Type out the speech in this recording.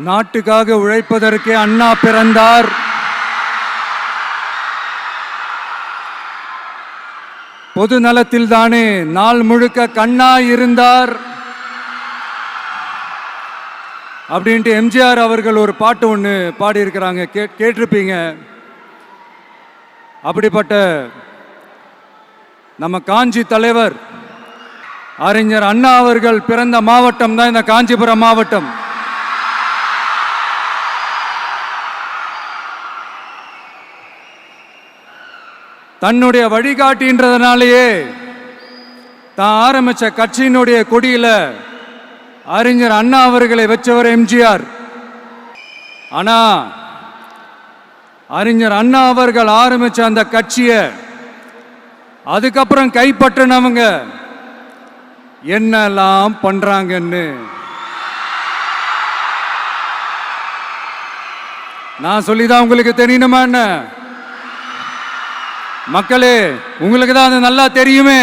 நாட்டுக்காக உழைப்பதற்கே அண்ணா பிறந்தார். பொது நலத்தில் தானே நாள் முழுக்க கண்ணா இருந்தார் அப்படின்ட்டு எம்ஜிஆர் அவர்கள் ஒரு பாட்டு ஒன்று பாடியிருக்கிறாங்க, கேட்டிருப்பீங்க. அப்படிப்பட்ட நம்ம காஞ்சி தலைவர் அறிஞர் அண்ணா அவர்கள் பிறந்த மாவட்டம் தான் இந்த காஞ்சிபுரம் மாவட்டம். தன்னுடைய வழிகாட்டின்றதுனாலேயே தான் ஆரம்பிச்ச கட்சியினுடைய கொடியில அறிஞர் அண்ணா அவர்களை வச்சவர் எம்ஜிஆர். ஆனா அறிஞர் அண்ணா அவர்கள் ஆரம்பிச்ச அந்த கட்சியை அதுக்கப்புறம் கைப்பற்றினவங்க என்னெல்லாம் பண்றாங்கன்னு நான் சொல்லிதான் உங்களுக்கு தெரியணுமா என்ன? மக்களே, உங்களுக்கு தான் அது நல்லா தெரியுமே.